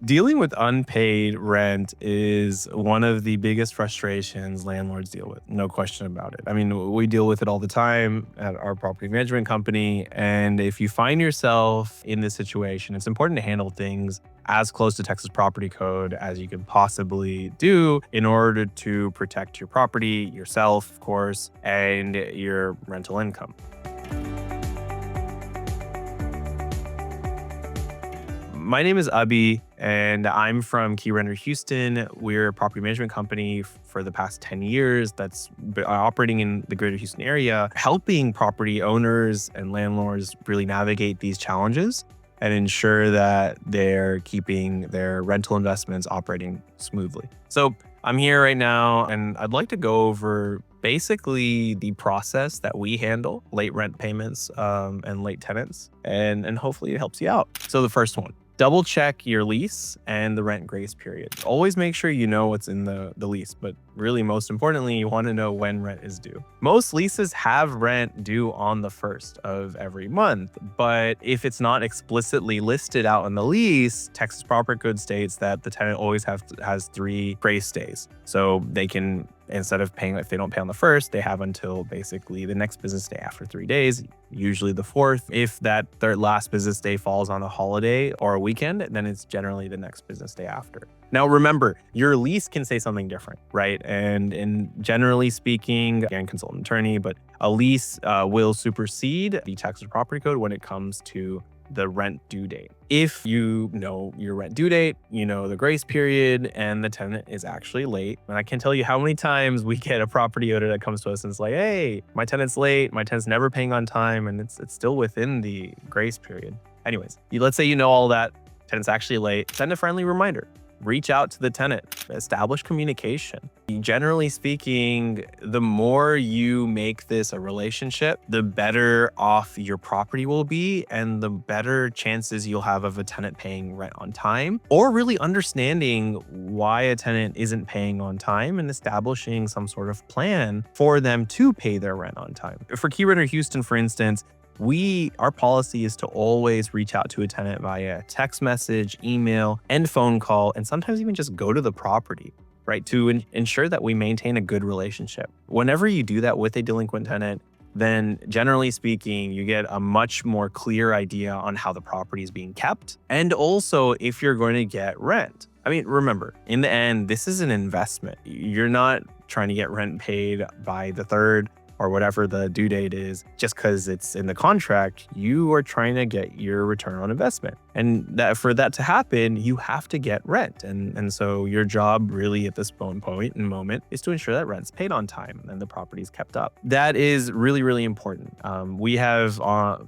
Dealing with unpaid rent is one of the biggest frustrations landlords deal with, no question about it. I mean, we deal with it all the time at our property management company. And if you find yourself in this situation, it's important to handle things as close to Texas property code as you can possibly do in order to protect your property, yourself, of course, and your rental income. My name is Abhi, and I'm from Keyrenter Houston. We're a property management company for the past 10 years that's been operating in the greater Houston area, helping property owners and landlords really navigate these challenges and ensure that they're keeping their rental investments operating smoothly. So I'm here right now, and I'd like to go over basically the process that we handle late rent payments and late tenants, and hopefully it helps you out. So the first one, double check your lease and the rent grace period. Always make sure you know what's in the lease, but really most importantly, you want to know when rent is due. Most leases have rent due on the 1st of every month, but if it's not explicitly listed out in the lease, Texas Property Code states that the tenant always has 3 grace days. So they can, instead of paying, if they don't pay on the 1st, they have until basically the next business day after 3 days, usually the 4th. If that their last business day falls on a holiday or a weekend, then it's generally the next business day after. Now, remember, your lease can say something different, right? And generally speaking, again, consultant attorney, but a lease will supersede the Texas Property Code when it comes to the rent due date. If you know your rent due date, you know the grace period, and the tenant is actually late. And I can't tell you how many times we get a property owner that comes to us and is like, hey, my tenant's late, my tenant's never paying on time, and it's still within the grace period. Anyways, let's say you know all that, tenant's actually late, send a friendly reminder. Reach out to the tenant, establish communication. Generally speaking, the more you make this a relationship, the better off your property will be and the better chances you'll have of a tenant paying rent on time, or really understanding why a tenant isn't paying on time and establishing some sort of plan for them to pay their rent on time. For Keyrenter Houston, for instance, our policy is to always reach out to a tenant via text message, email, and phone call, and sometimes even just go to the property, right? To ensure that we maintain a good relationship. Whenever you do that with a delinquent tenant, then generally speaking, you get a much more clear idea on how the property is being kept, and also if you're going to get rent. I mean, remember, in the end, this is an investment. You're not trying to get rent paid by the 3rd or whatever the due date is, just because it's in the contract. You are trying to get your return on investment. And that for that to happen, you have to get rent. And so your job really at this point and moment is to ensure that rent's paid on time and the property's kept up. That is really, really important. We have,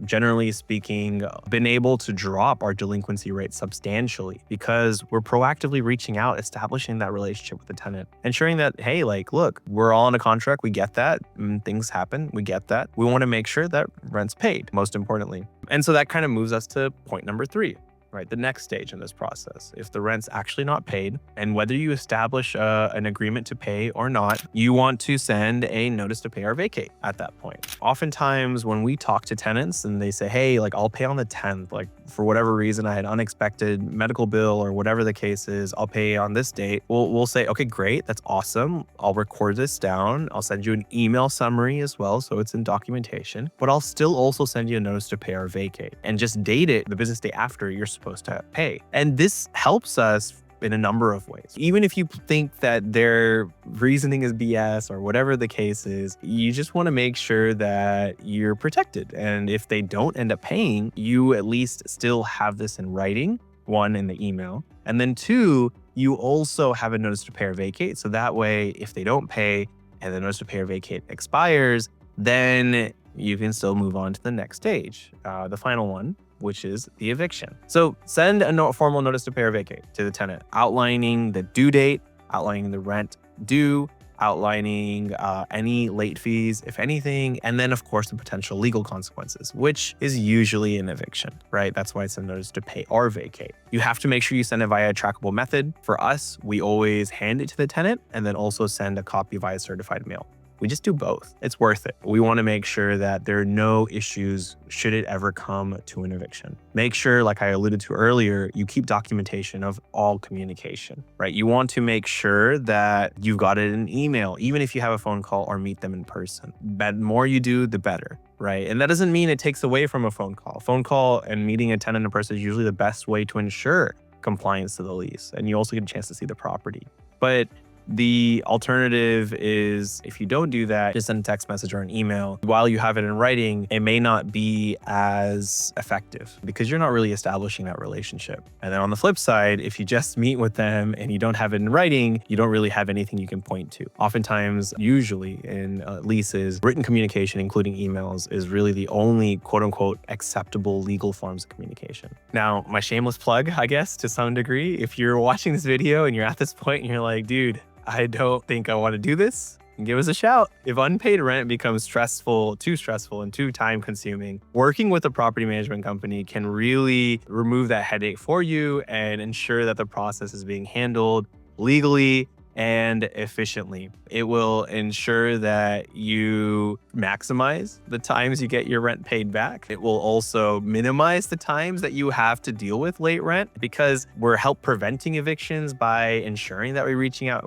generally speaking, been able to drop our delinquency rate substantially because we're proactively reaching out, establishing that relationship with the tenant, ensuring that, hey, like, look, we're all on a contract. We get that. Things happen. We get that. We want to make sure that rent's paid, most importantly. And so that kind of moves us to point number 3, right? The next stage in this process. If the rent's actually not paid, and whether you establish an agreement to pay or not, you want to send a notice to pay or vacate at that point. Oftentimes when we talk to tenants and they say, hey, like, I'll pay on the 10th, like for whatever reason, I had unexpected medical bill or whatever the case is, I'll pay on this date. We'll say, okay, great. That's awesome. I'll record this down. I'll send you an email summary as well, so it's in documentation, but I'll still also send you a notice to pay or vacate and just date it the business day after you're supposed to pay. And this helps us in a number of ways. Even if you think that their reasoning is BS or whatever the case is, you just want to make sure that you're protected. And if they don't end up paying, you at least still have this in writing, 1, in the email. And then 2, you also have a notice to pay or vacate. So that way, if they don't pay and the notice to pay or vacate expires, then you can still move on to the next stage, the final one, which is the eviction. So send a formal notice to pay or vacate to the tenant, outlining the due date, outlining the rent due, outlining any late fees, if anything, and then of course the potential legal consequences, which is usually an eviction, right? That's why it's a notice to pay or vacate. You have to make sure you send it via a trackable method. For us, we always hand it to the tenant and then also send a copy via certified mail. we just do both. It's worth it. We want to make sure that there are no issues should it ever come to an eviction. Make sure, like I alluded to earlier, you keep documentation of all communication, right? You want to make sure that you've got it in email, even if you have a phone call or meet them in person. The more you do, the better, right? And that doesn't mean it takes away from a phone call. Phone call and meeting a tenant in person is usually the best way to ensure compliance to the lease. And you also get a chance to see the property. But the alternative is, if you don't do that, just send a text message or an email. While you have it in writing, it may not be as effective because you're not really establishing that relationship. And then on the flip side, if you just meet with them and you don't have it in writing, you don't really have anything you can point to. Oftentimes, usually in leases, written communication, including emails, is really the only quote unquote acceptable legal forms of communication. Now, my shameless plug, I guess, to some degree, if you're watching this video and you're at this point and you're like, dude, I don't think I want to do this, give us a shout. If unpaid rent becomes too stressful and too time consuming, working with a property management company can really remove that headache for you and ensure that the process is being handled legally and efficiently. It will ensure that you maximize the times you get your rent paid back. It will also minimize the times that you have to deal with late rent, because we're help preventing evictions by ensuring that we're reaching out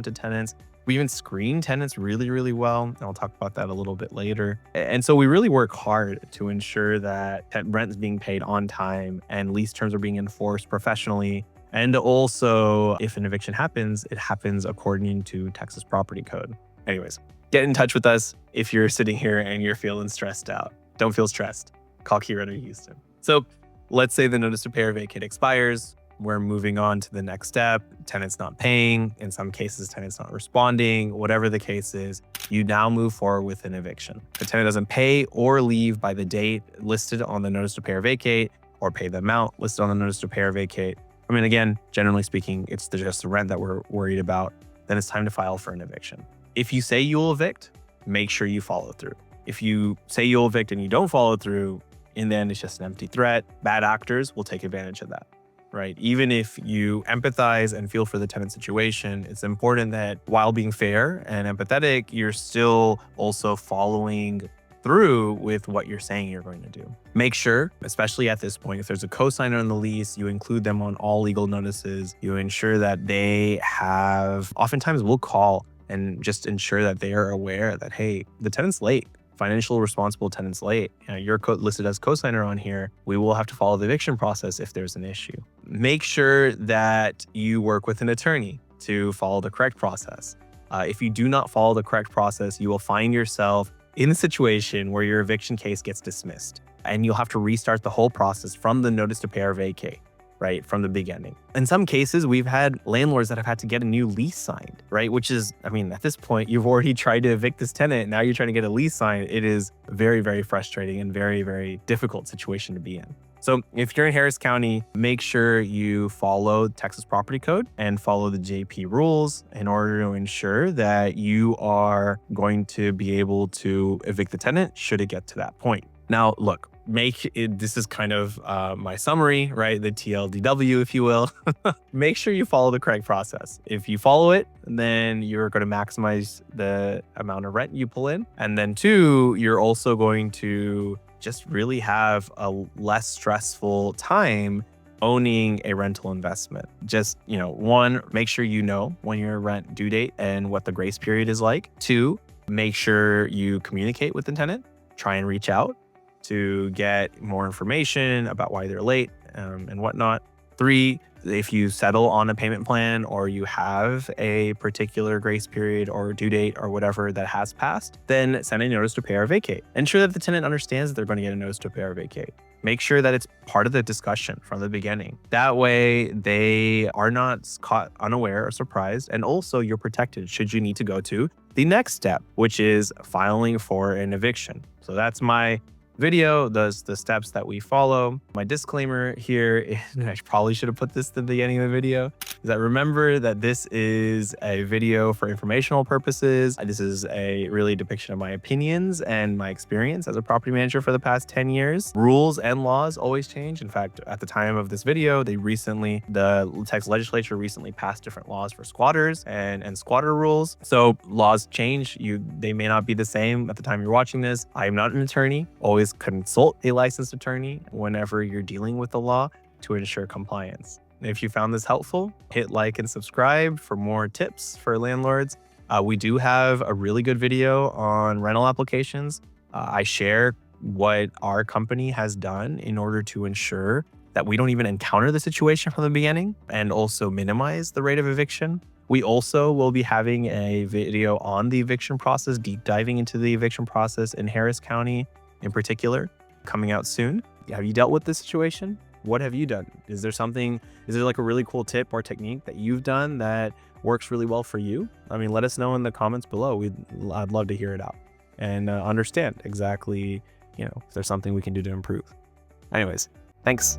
to tenants. We even screen tenants really, really well. And I'll talk about that a little bit later. And so we really work hard to ensure that rent is being paid on time and lease terms are being enforced professionally. And also, if an eviction happens, it happens according to Texas property code. Anyways, get in touch with us if you're sitting here and you're feeling stressed out. Don't feel stressed. Call Keyrenter Houston. So let's say the notice to pay or vacate expires. We're moving on to the next step. Tenant's not paying. In some cases, tenant's not responding. Whatever the case is, you now move forward with an eviction. If the tenant doesn't pay or leave by the date listed on the notice to pay or vacate, or pay the amount listed on the notice to pay or vacate, I mean, again, generally speaking, it's just the rent that we're worried about, then it's time to file for an eviction. If you say you'll evict, make sure you follow through. If you say you'll evict and you don't follow through, in the end, it's just an empty threat. Bad actors will take advantage of that, right? Even if you empathize and feel for the tenant situation, it's important that while being fair and empathetic, you're still also following through with what you're saying you're going to do. Make sure, especially at this point, if there's a co-signer on the lease, you include them on all legal notices. You ensure that they have, oftentimes we'll call and just ensure that they are aware that, hey, the tenant's late. Financial responsible tenant's late. You're listed as co-signer on here. We will have to follow the eviction process if there's an issue. Make sure that you work with an attorney to follow the correct process. If you do not follow the correct process, you will find yourself in a situation where your eviction case gets dismissed and you'll have to restart the whole process from the notice to pay or vacate, right? From the beginning. In some cases, we've had landlords that have had to get a new lease signed, right? Which is, I mean, at this point, you've already tried to evict this tenant. Now you're trying to get a lease signed. It is very, very frustrating and very, very difficult situation to be in. So if you're in Harris County, make sure you follow Texas property code and follow the JP rules in order to ensure that you are going to be able to evict the tenant should it get to that point. Now, look, this is kind of my summary, right? The TLDW, if you will. Make sure you follow the correct process. If you follow it, then you're going to maximize the amount of rent you pull in. And then two, you're also going to just really have a less stressful time owning a rental investment. Just, one, make sure you know when your rent due date and what the grace period is like. Two, make sure you communicate with the tenant, try and reach out to get more information about why they're late and whatnot. Three, if you settle on a payment plan or you have a particular grace period or due date or whatever that has passed, then send a notice to pay or vacate. Ensure that the tenant understands that they're going to get a notice to pay or vacate. Make sure that it's part of the discussion from the beginning. That way they are not caught unaware or surprised. And also you're protected should you need to go to the next step, which is filing for an eviction. So that's my video, the steps that we follow. My disclaimer here, I probably should have put this at the beginning of the video. is that remember that this is a video for informational purposes. This is a really depiction of my opinions and my experience as a property manager for the past 10 years. Rules and laws always change. In fact, at the time of this video, the Texas legislature recently passed different laws for squatters and squatter rules. So laws change. They may not be the same at the time you're watching this. I am not an attorney. Always consult a licensed attorney whenever you're dealing with the law to ensure compliance. If you found this helpful, hit like and subscribe for more tips for landlords. We do have a really good video on rental applications. I share what our company has done in order to ensure that we don't even encounter the situation from the beginning and also minimize the rate of eviction. We also will be having a video on the eviction process, deep diving into the eviction process in Harris County in particular, coming out soon. Have you dealt with this situation? What have you done? Is there like a really cool tip or technique that you've done that works really well for you? I mean, let us know in the comments below. I'd love to hear it out and understand exactly, if there's something we can do to improve. Anyways, thanks.